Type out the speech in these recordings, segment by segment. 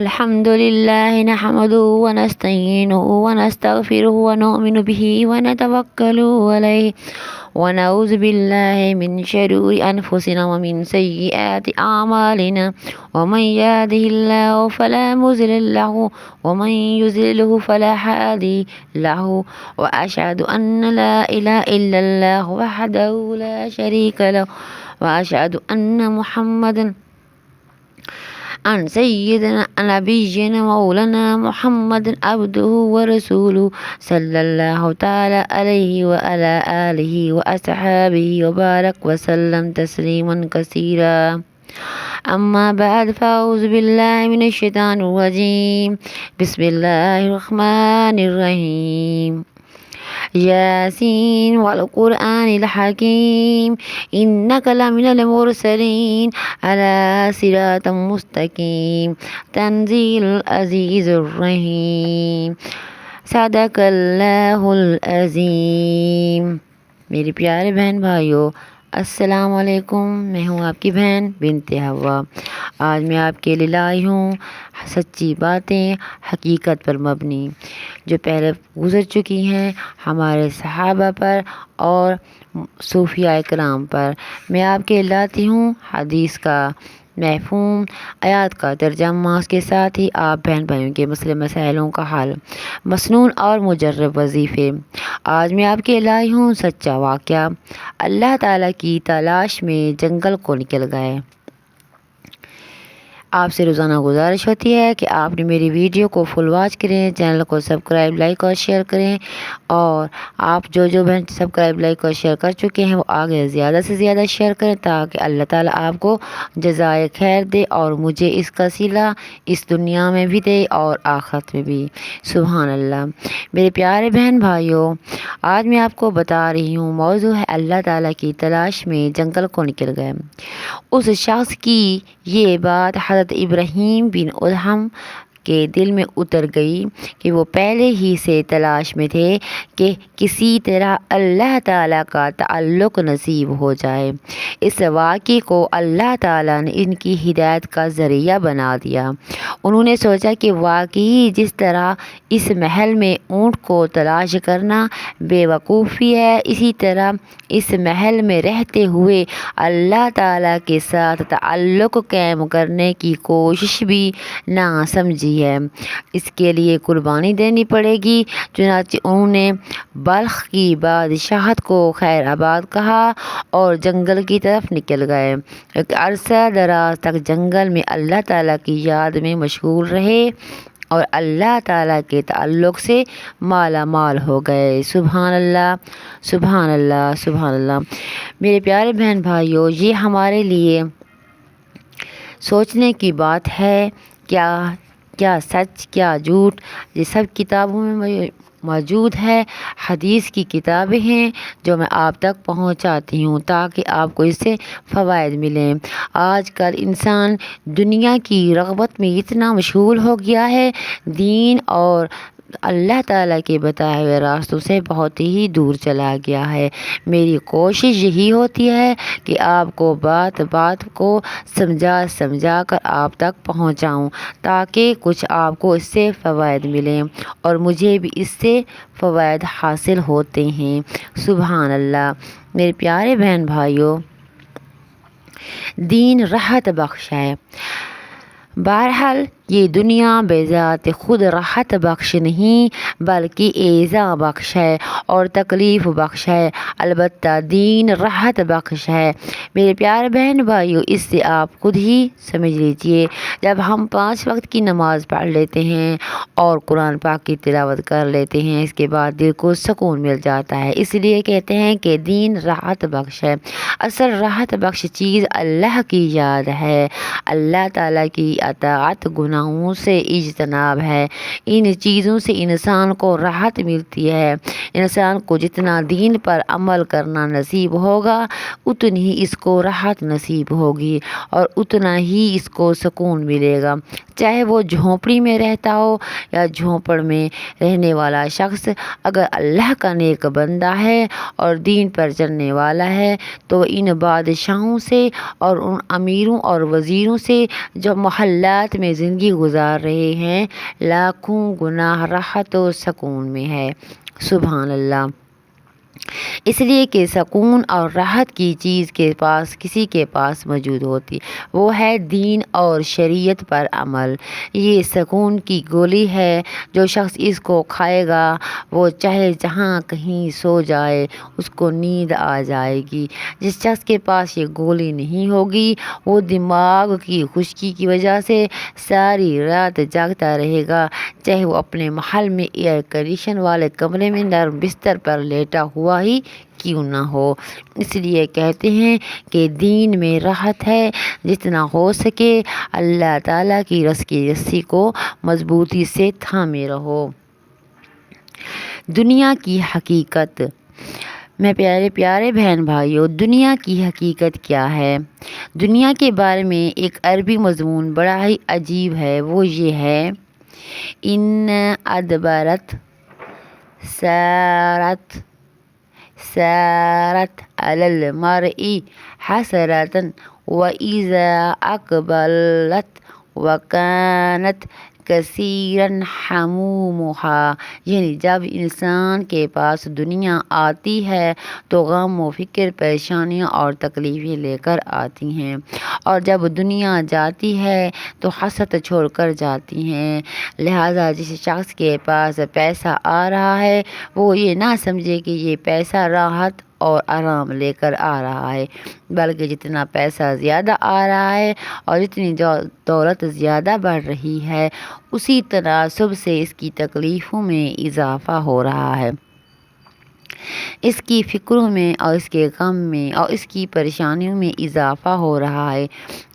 الحمد لله نحمده ونستعينه ونستغفره ونؤمن به ونتوكل عليه ونعوذ بالله من شرور أنفسنا ومن سيئات أعمالنا ومن يهده الله فلا مضل له ومن يضلله فلا هادي له وأشهد أن لا إله إلا الله وحده لا شريك له وأشهد أن محمدا عن سيدنا نبينا مولانا محمد عبده ورسوله صلى الله تعالى عليه وعلى آله وأصحابه وبارك وسلم تسليما كثيرا. أما بعد فأعوذ بالله من الشيطان الرجيم. بسم الله الرحمن الرحيم. ياسين والقرآن الحكيم إنك لمن المرسلين على صراط مستقيم تنزيل العزيز الرحيم صدق اللہ العظیم. میری پیارے بہن بھائیوں، السلام علیکم. میں ہوں آپ کی بہن بنت ہوا. آج میں آپ کے لیے لائی ہوں سچی باتیں حقیقت پر مبنی جو پہلے گزر چکی ہیں ہمارے صحابہ پر اور صوفیاء کرام پر. میں آپ کے لاتی ہوں حدیث کا مفہوم، آیات کا ترجمہ، اس کے ساتھ ہی آپ بہن بھائیوں کے مسئلے مسائلوں کا حل، مسنون اور مجرب وظیفے. آج میں آپ کے لائی ہوں سچا واقعہ. اللہ تعالیٰ کی تلاش میں جنگل کو نکل گئے. آپ سے روزانہ گزارش ہوتی ہے کہ آپ نے میری ویڈیو کو فل واچ کریں، چینل کو سبسکرائب، لائک اور شیئر کریں، اور آپ جو بہن سبسکرائب، لائک اور شیئر کر چکے ہیں وہ آگے زیادہ سے زیادہ شیئر کریں تاکہ اللہ تعالیٰ آپ کو جزائے خیر دے اور مجھے اس کا صلہ اس دنیا میں بھی دے اور آخرت میں بھی. سبحان اللہ. میرے پیارے بہن بھائیوں، آج میں آپ کو بتا رہی ہوں موضوع ہے اللہ تعالیٰ کی تلاش میں جنگل کو نکل گئے. اس شخص کی یہ بات حضرت ابراہیم بن ادہم کے دل میں اتر گئی کہ وہ پہلے ہی سے تلاش میں تھے کہ کسی طرح اللہ تعالیٰ کا تعلق نصیب ہو جائے. اس واقعے کو اللہ تعالیٰ نے ان کی ہدایت کا ذریعہ بنا دیا. انہوں نے سوچا کہ واقعی جس طرح اس محل میں اونٹ کو تلاش کرنا بے وقوفی ہے، اسی طرح اس محل میں رہتے ہوئے اللہ تعالیٰ کے ساتھ تعلق قائم کرنے کی کوشش بھی نہ سمجھی ہے. اس کے لیے قربانی دینی پڑے گی. چنانچہ انہوں نے بلخ کی بادشاہت کو خیر آباد کہا اور جنگل کی طرف نکل گئے. ایک عرصہ دراز تک جنگل میں اللہ تعالیٰ کی یاد میں مشغول رہے اور اللہ تعالیٰ کے تعلق سے مالا مال ہو گئے. سبحان اللہ، سبحان اللہ، سبحان اللہ. میرے پیارے بہن بھائیوں، یہ ہمارے لیے سوچنے کی بات ہے. کیا سچ کیا جھوٹ، یہ سب کتابوں میں موجود ہے. حدیث کی کتابیں ہیں جو میں آپ تک پہنچاتی ہوں تاکہ آپ کو اس سے فوائد ملیں. آج کل انسان دنیا کی رغبت میں اتنا مشغول ہو گیا ہے، دین اور اللہ تعالیٰ کے بتائے ہوئے راستوں سے بہت ہی دور چلا گیا ہے. میری کوشش یہی ہوتی ہے کہ آپ کو بات بات کو سمجھا کر آپ تک پہنچاؤں تاکہ کچھ آپ کو اس سے فوائد ملیں اور مجھے بھی اس سے فوائد حاصل ہوتے ہیں. سبحان اللہ. میرے پیارے بہن بھائیوں، دین راحت بخش ہے. بہرحال یہ دنیا بے ذات خود راحت بخش نہیں بلکہ ایذا بخش ہے اور تکلیف بخش ہے. البتہ دین راحت بخش ہے. میرے پیارے بہن بھائیوں، اس سے آپ خود ہی سمجھ لیجئے. جب ہم 5 وقت کی نماز پڑھ لیتے ہیں اور قرآن پاک کی تلاوت کر لیتے ہیں، اس کے بعد دل کو سکون مل جاتا ہے. اس لیے کہتے ہیں کہ دین راحت بخش ہے. اصل راحت بخش چیز اللہ کی یاد ہے، اللہ تعالیٰ کی اطاعت، گناہوں سے اجتناب ہے. ان چیزوں سے انسان کو راحت ملتی ہے. انسان کو جتنا دین پر عمل کرنا نصیب ہوگا اتنی ہی اس کو راحت نصیب ہوگی اور اتنا ہی اس کو سکون ملے گا. چاہے وہ جھونپڑی میں رہتا ہو یا جھونپڑ میں رہنے والا شخص، اگر اللہ کا نیک بندہ ہے اور دین پر چلنے والا ہے تو ان بادشاہوں سے اور ان امیروں اور وزیروں سے جو محلات میں زندگی زندگی گزار رہے ہیں، لاکھوں گناہ راحت و سکون میں ہے۔ سبحان اللہ۔ اس لیے کہ سکون اور راحت کی چیز کسی کے پاس موجود ہوتی، وہ ہے دین اور شریعت پر عمل۔ یہ سکون کی گولی ہے، جو شخص اس کو کھائے گا وہ چاہے جہاں کہیں سو جائے اس کو نیند آ جائے گی۔ جس شخص کے پاس یہ گولی نہیں ہوگی وہ دماغ کی خشکی کی وجہ سے ساری رات جاگتا رہے گا، چاہے وہ اپنے محل میں ایئر کنڈیشن والے کمرے میں نرم بستر پر لیٹا ہوا ہی کیوں نہ ہو۔ اس لیے کہتے ہیں کہ دین میں راحت ہے، جتنا ہو سکے اللہ تعالیٰ کی رسی کو مضبوطی سے تھامے رہو۔ دنیا کی حقیقت۔ میں پیارے بہن بھائیوں، دنیا کی حقیقت کیا ہے؟ دنیا کے بارے میں ایک عربی مضمون بڑا ہی عجیب ہے، وہ یہ ہے: ان ادبرت سارت علی المرء حسرة وإذا أقبلت وكانت کثیرا حمومها، یعنی جب انسان کے پاس دنیا آتی ہے تو غم و فکر، پریشانیاں اور تکلیفیں لے کر آتی ہیں، اور جب دنیا جاتی ہے تو حسرت چھوڑ کر جاتی ہیں۔ لہٰذا جس شخص کے پاس پیسہ آ رہا ہے وہ یہ نہ سمجھے کہ یہ پیسہ راحت اور آرام لے کر آ رہا ہے، بلکہ جتنا پیسہ زیادہ آ رہا ہے اور جتنی دولت زیادہ بڑھ رہی ہے، اسی تناسب سے اس کی تکلیفوں میں اضافہ ہو رہا ہے، اس کی فکروں میں اور اس کے غم میں اور اس کی پریشانیوں میں اضافہ ہو رہا ہے،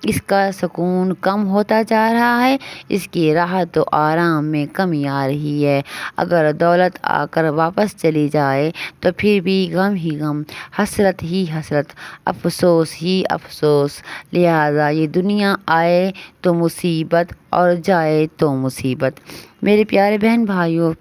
اس کا سکون کم ہوتا جا رہا ہے، اس کی راحت و آرام میں کمی آ رہی ہے۔ اگر دولت آ کر واپس چلی جائے تو پھر بھی غم ہی غم، حسرت ہی حسرت، افسوس ہی افسوس۔ لہٰذا یہ دنیا آئے تو مصیبت اور جائے تو مصیبت۔ میرے پیارے بہن بھائیوں،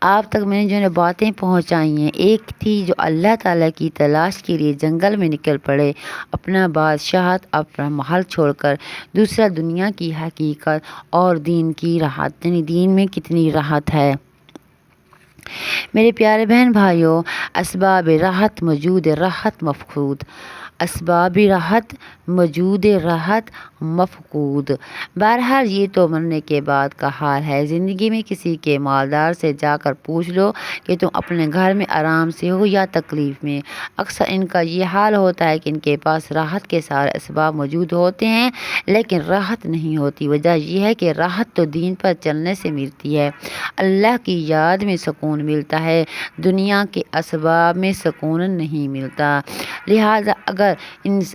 آپ تک میں نے جو باتیں پہنچائی ہیں، ایک تھی جو اللہ تعالیٰ کی تلاش کے لیے جنگل میں نکل پڑے اپنا بادشاہت، اپنا محل چھوڑ کر، دوسرا دنیا کی حقیقت اور دین کی راحت، یعنی دین میں کتنی راحت ہے۔ میرے پیارے بہن بھائیوں، اسباب راحت موجود، راحت مفقود۔ اسباب راحت موجود، راحت مفقود۔ بہرحال یہ تو مرنے کے بعد کا حال ہے۔ زندگی میں کسی کے مالدار سے جا کر پوچھ لو کہ تم اپنے گھر میں آرام سے ہو یا تکلیف میں، اکثر ان کا یہ حال ہوتا ہے کہ ان کے پاس راحت کے سارے اسباب موجود ہوتے ہیں لیکن راحت نہیں ہوتی۔ وجہ یہ ہے کہ راحت تو دین پر چلنے سے ملتی ہے، اللہ کی یاد میں سکون ملتا ہے، دنیا کے اسباب میں سکون نہیں ملتا۔ لہٰذا اگر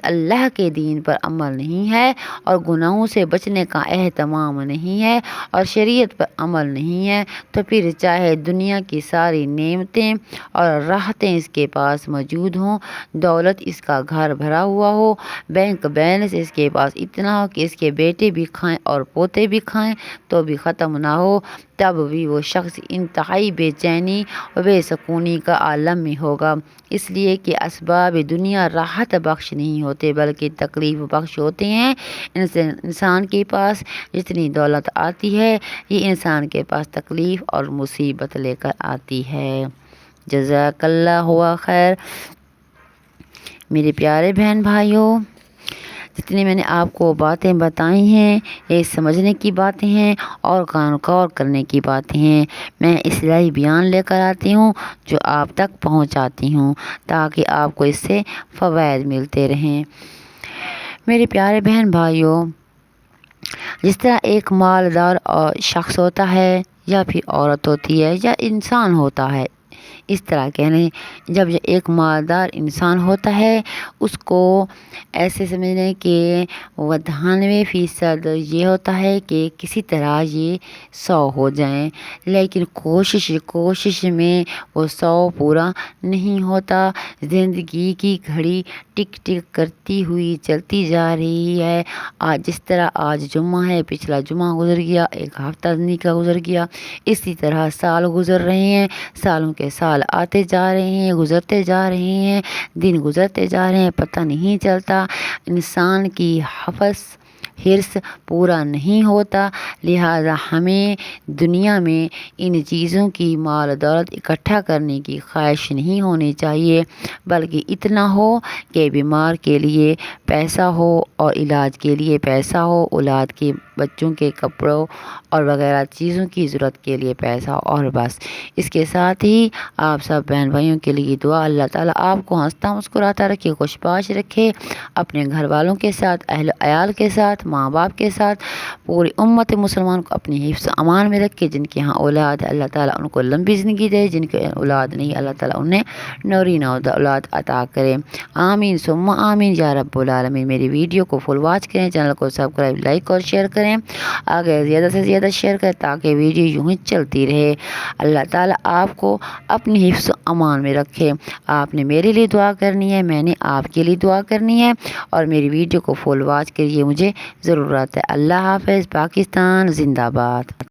اللہ کے دین پر عمل نہیں ہے اور گناہوں سے بچنے کا اہتمام نہیں ہے اور شریعت پر عمل نہیں ہے تو پھر چاہے دنیا کی ساری نعمتیں اور راحتیں اس کے پاس موجود ہوں، دولت اس کا گھر بھرا ہوا ہو، بینک بیلنس اس کے پاس اتنا ہو کہ اس کے بیٹے بھی کھائیں اور پوتے بھی کھائیں تو بھی ختم نہ ہو، تب بھی وہ شخص انتہائی بے چینی و بے سکونی کا عالم میں ہوگا، اس لیے کہ اسباب دنیا راحت بخش نہیں ہوتے بلکہ تکلیف بخش ہوتے ہیں۔ انسان کے پاس جتنی دولت آتی ہے یہ انسان کے پاس تکلیف اور مصیبت لے کر آتی ہے۔ جزاک اللہ خیر۔ میرے پیارے بہن بھائیوں، جتنی میں نے آپ کو باتیں بتائی ہیں یہ سمجھنے کی باتیں ہیں اور غور کرنے کی باتیں ہیں۔ میں اصلاحی بیان لے کر آتی ہوں جو آپ تک پہنچاتی ہوں تاکہ آپ کو اس سے فوائد ملتے رہیں۔ میرے پیارے بہن بھائیوں، جس طرح ایک مالدار شخص ہوتا ہے یا پھر عورت ہوتی ہے یا انسان ہوتا ہے، اس طرح کہنے جب ایک مالدار انسان ہوتا ہے اس کو ایسے سمجھ لیں کہ 98% یہ ہوتا ہے کہ کسی طرح یہ 100 ہو جائیں، لیکن کوشش میں وہ 100 پورا نہیں ہوتا۔ زندگی کی گھڑی ٹک ٹک کرتی ہوئی چلتی جا رہی ہے۔ جس طرح آج جمعہ ہے، پچھلا جمعہ گزر گیا، ایک ہفتہ زندگی کا گزر گیا، اسی طرح سال گزر رہے ہیں، سالوں کے سال آتے جا رہے ہیں، گزرتے جا رہے ہیں، دن گزرتے جا رہے ہیں، پتہ نہیں چلتا۔ انسان کی حفظ حرص پورا نہیں ہوتا، لہٰذا ہمیں دنیا میں ان چیزوں کی مال و دولت اکٹھا کرنے کی خواہش نہیں ہونی چاہیے، بلکہ اتنا ہو کہ بیمار کے لیے پیسہ ہو اور علاج کے لیے پیسہ ہو، اولاد کے بچوں کے کپڑوں اور وغیرہ چیزوں کی ضرورت کے لیے پیسہ ہو، اور بس۔ اس کے ساتھ ہی آپ سب بہن بھائیوں کے لیے دعا، اللہ تعالیٰ آپ کو ہنستا مسکراتا رکھے، خوش باش رکھے، اپنے گھر والوں کے ساتھ، اہل عیال کے ساتھ، ماں باپ کے ساتھ، پوری امت مسلمان کو اپنی حفظ امان میں رکھے۔ جن کے ہاں اولاد ہے اللہ تعالیٰ ان کو لمبی زندگی دے، جن کے اولاد نہیں اللہ تعالیٰ انہیں نورین اولاد عطا کرے، آمین ثم آمین یا رب العالمین۔ میری ویڈیو کو فل واچ کریں، چینل کو سبسکرائب، لائک اور شیئر کریں، آگے زیادہ سے زیادہ شیئر کریں تاکہ ویڈیو یوں ہی چلتی رہے۔ اللہ تعالیٰ آپ کو اپنی حفظ امان میں رکھے۔ آپ نے میرے لیے دعا کرنی ہے، میں نے آپ کے لیے دعا کرنی ہے، اور میری ویڈیو کو فل واچ کریے، مجھے ضرورت ہے۔ اللہ حافظ، پاکستان زندہ باد۔